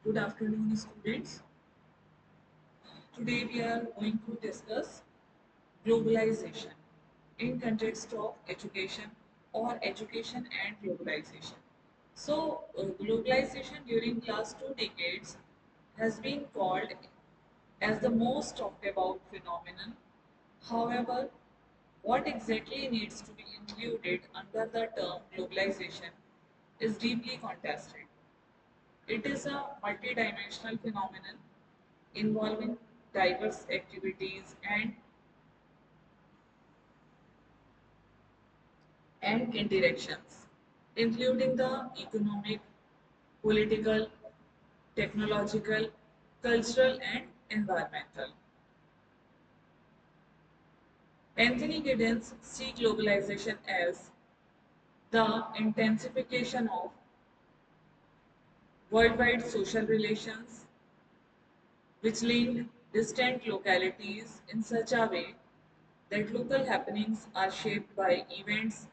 Good afternoon, students. Today we are going to discuss globalization in context of education or education and globalization. Globalization during last 2 decades has been called as the most talked about phenomenon. However, what exactly needs to be included under the term globalization is deeply contested. It is a multidimensional phenomenon involving diverse activities and interactions, including the economic, political, technological, cultural, and environmental. Anthony Giddens sees globalization as the intensification of worldwide social relations which link distant localities in such a way that local happenings are shaped by events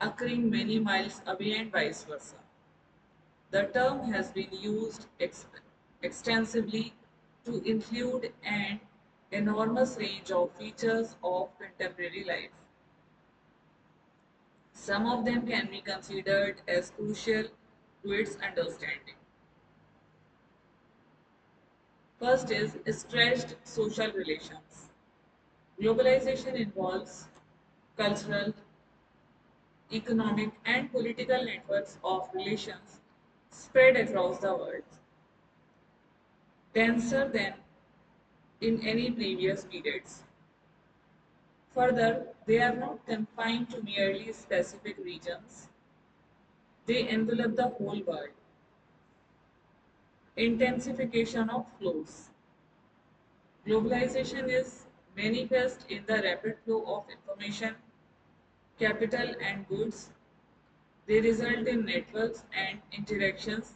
occurring many miles away and vice versa. The term has been used extensively to include an enormous range of features of contemporary life. Some of them can be considered as crucial to its understanding. First is stretched social relations. Globalization involves cultural, economic, and political networks of relations spread across the world, denser than in any previous periods. Further, they are not confined to merely specific regions, they envelop the whole world. Intensification of flows. Globalization is manifest in the rapid flow of information, capital, and goods. They result in networks and interactions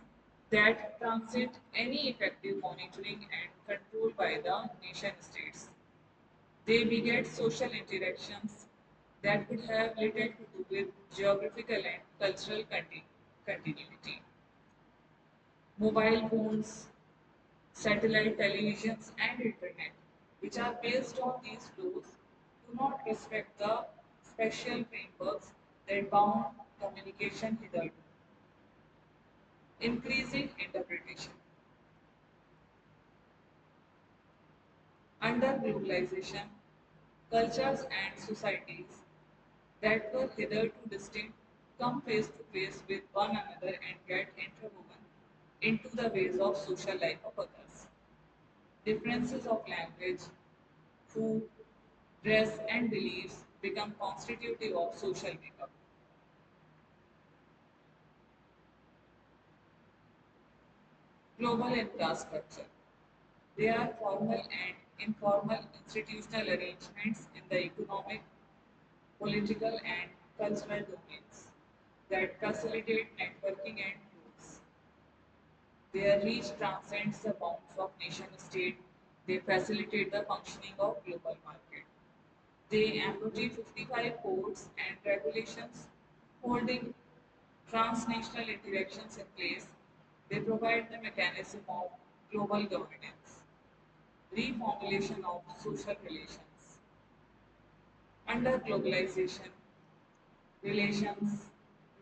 that transcend any effective monitoring and control by the nation states. They beget social interactions that could have little to do with geographical and cultural continuity. Mobile phones, satellite televisions, and internet, which are based on these flows, do not respect the special frameworks that bound communication hitherto. Increasing interpretation. Under globalization, cultures and societies that were hitherto distinct come face to face with one another and get interwoven into the ways of social life of others. Differences of language, food, dress, and beliefs become constitutive of social makeup. Global infrastructure. They are formal and informal institutional arrangements in the economic, political, and cultural domains that facilitate networking and goods. Their reach transcends the bounds of nation state. They facilitate the functioning of global market. They embody 55 codes and regulations holding transnational interactions in place. They provide the mechanism of global governance, reformulation of social relations. Under globalization, relations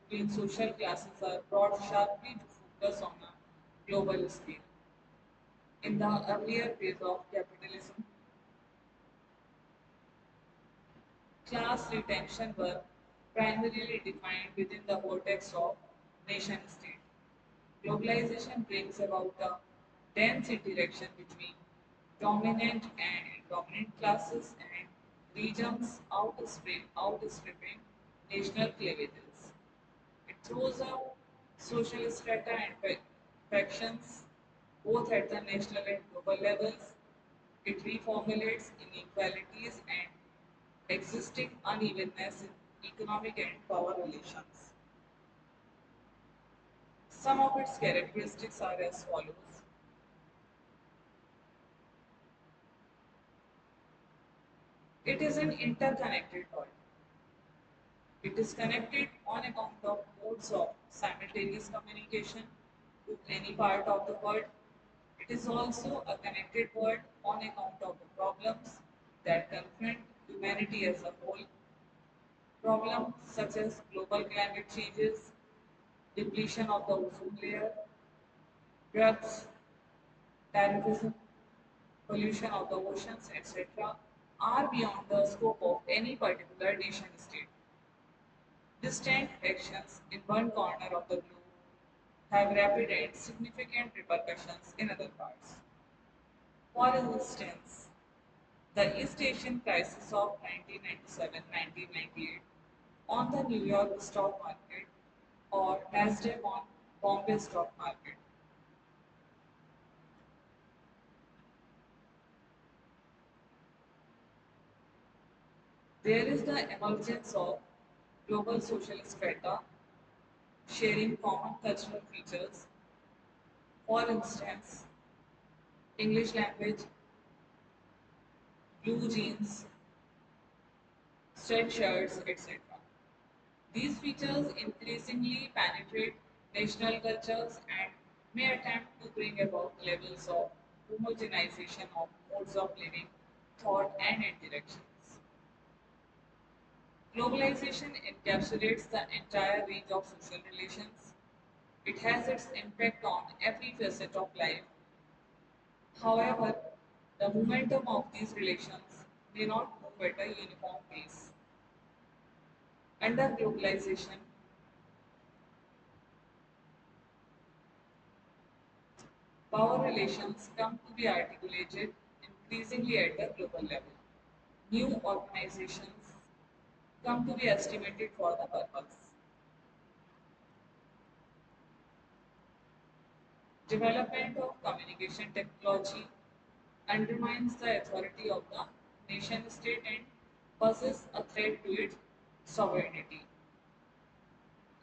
between social classes are brought sharply to focus on a global scale. In the earlier phase of capitalism, class retention were primarily defined within the vortex of nation state. Globalization brings about a dense interaction between dominant and dominant classes and regions outstripping national cleavages. It throws out social strata and factions both at the national and global levels. It reformulates inequalities and existing unevenness in economic and power relations. Some of its characteristics are as follows. It is an interconnected world. It is connected on account of modes of simultaneous communication to any part of the world. It is also a connected world on account of the problems that confront humanity as a whole. Problems such as global climate changes, depletion of the ozone layer, drugs, terrorism, pollution of the oceans, etc., are beyond the scope of any particular nation state. Distant actions in one corner of the globe have rapid and significant repercussions in other parts. For instance, the East Asian crisis of 1997-1998 on the New York stock market or Nasdaq on Bombay stock market. There is the emergence of global social strata sharing common cultural features, for instance, English language, blue jeans, sweatshirts, etc. These features increasingly penetrate national cultures and may attempt to bring about levels of homogenization of modes of living, thought, and interactions. Globalization encapsulates the entire range of social relations. It has its impact on every facet of life. However, the momentum of these relations may not move at a uniform pace. Under globalization, power relations come to be articulated increasingly at the global level. New organizations come to be estimated for the purpose. Development of communication technology undermines the authority of the nation state and poses a threat to its sovereignty.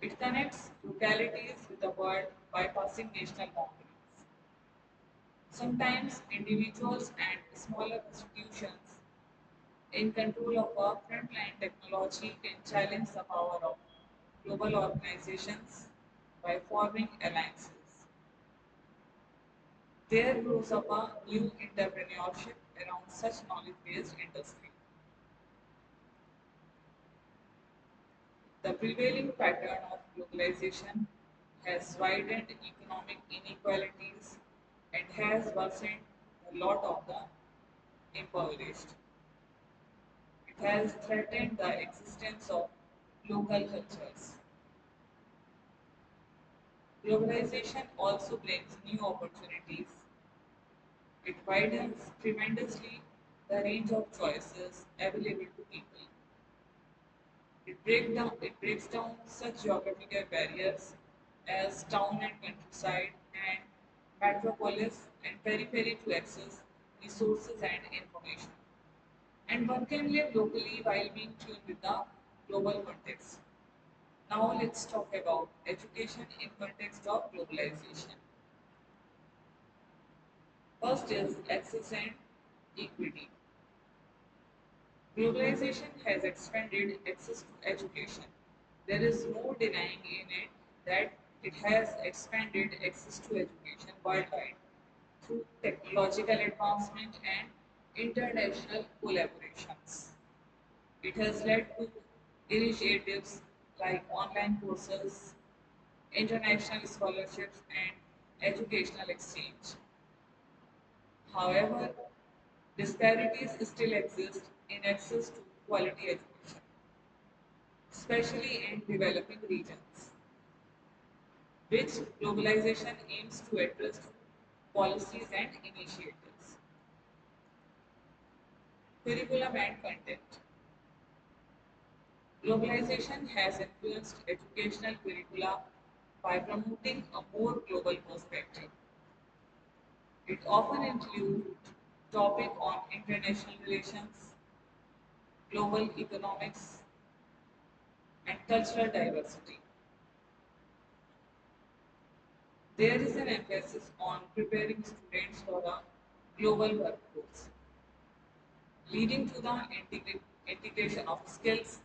It connects localities with the world bypassing national boundaries. Sometimes individuals and smaller institutions in control of our frontline technology can challenge the power of global organizations by forming alliances. There grows up a new entrepreneurship around such knowledge-based industry. The prevailing pattern of globalization has widened economic inequalities and has worsened a lot of the impoverished. It has threatened the existence of local cultures. Globalization also brings new opportunities. It widens tremendously the range of choices available to people. It breaks down such geographical barriers as town and countryside and metropolis and periphery to access resources and information. And one can live locally while being tuned with the global context. Now let's talk about education in context of globalization. First is access and equity. Globalization has expanded access to education. There is no denying in it that it has expanded access to education worldwide through technological advancement and international collaborations. It has led to initiatives like online courses, international scholarships, and educational exchange. However, disparities still exist in access to quality education, especially in developing regions, which globalization aims to address through policies and initiatives. Curriculum and content. Globalization has influenced educational curricula by promoting a more global perspective. It often includes topic on international relations, global economics, and cultural diversity. There is an emphasis on preparing students for a global workforce, leading to the integration of skills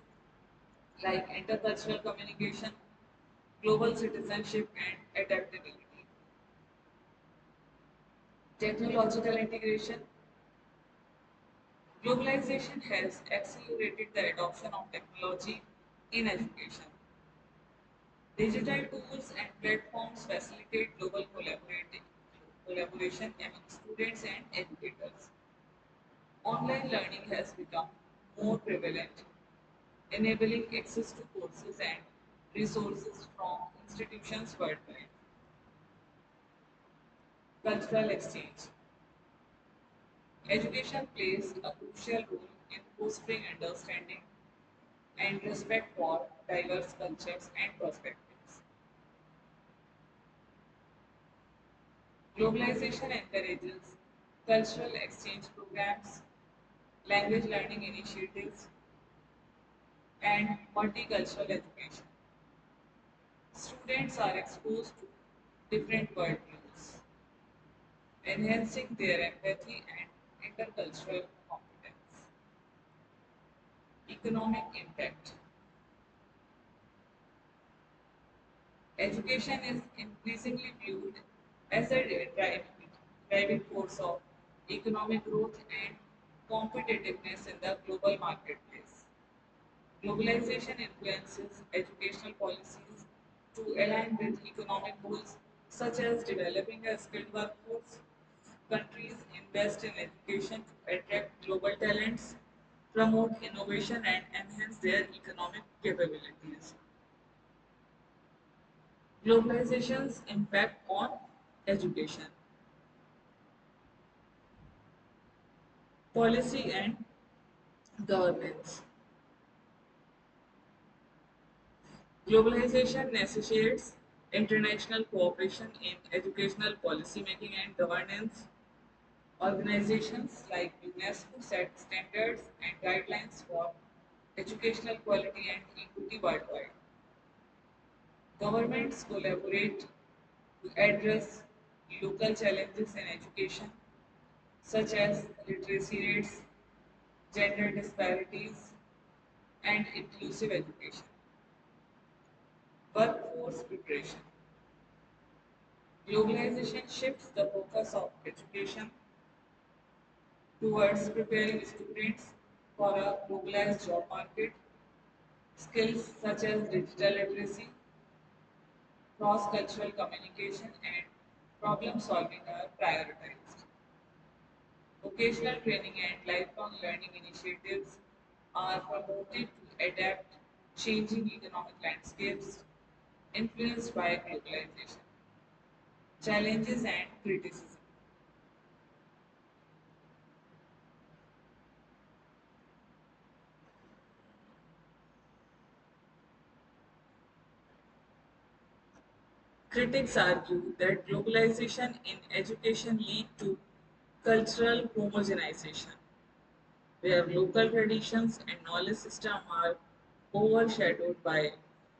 like intercultural communication, global citizenship, and adaptability. Technological integration. Globalization has accelerated the adoption of technology in education. Digital tools and platforms facilitate global collaboration among students and educators. Online learning has become more prevalent, enabling access to courses and resources from institutions worldwide. Cultural exchange. Education plays a crucial role in fostering understanding and respect for diverse cultures and perspectives. Globalization encourages cultural exchange programs, language learning initiatives, and multicultural education. Students are exposed to different worldviews, enhancing their empathy and intercultural competence. Economic impact. Education is increasingly viewed as a driving force of economic growth and competitiveness in the global marketplace. Globalization influences educational policies to align with economic goals such as developing a skilled workforce. Countries invest in education to attract global talents, promote innovation, and enhance their economic capabilities. Globalization's impact on education, policy, and governance. Globalization necessitates international cooperation in educational policy making and governance. Organizations like UNESCO set standards and guidelines for educational quality and equity worldwide. Governments collaborate to address local challenges in education, such as literacy rates, gender disparities, and inclusive education. Workforce preparation. Globalization shifts the focus of education towards preparing students for a globalized job market. Skills such as digital literacy, cross cultural communication, and problem solving are prioritized. Vocational training and lifelong learning initiatives are promoted to adapt changing economic landscapes influenced by globalization. Challenges and criticism. Critics argue that globalization in education lead to cultural homogenization, where local traditions and knowledge system are overshadowed by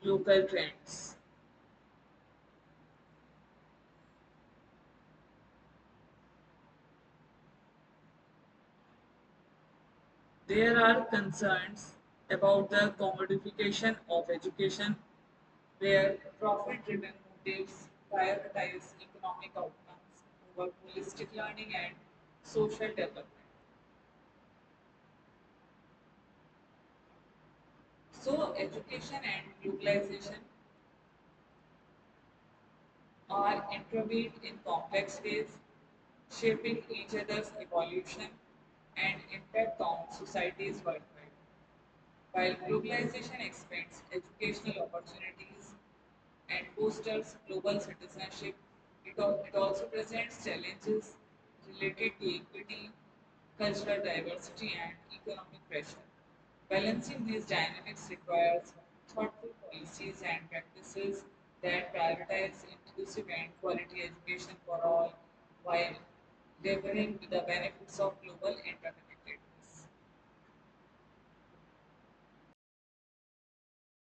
local trends. There are concerns about the commodification of education, where profit driven motives prioritize economic outcomes over holistic learning and social development. So, education and globalization are intervened in complex ways, shaping each other's evolution and impact on societies worldwide. While globalization expands educational opportunities and fosters global citizenship, it also presents challenges related to equity, cultural diversity, and economic pressure. Balancing these dynamics requires thoughtful policies and practices that prioritize inclusive and quality education for all while delivering the benefits of global interconnectivity.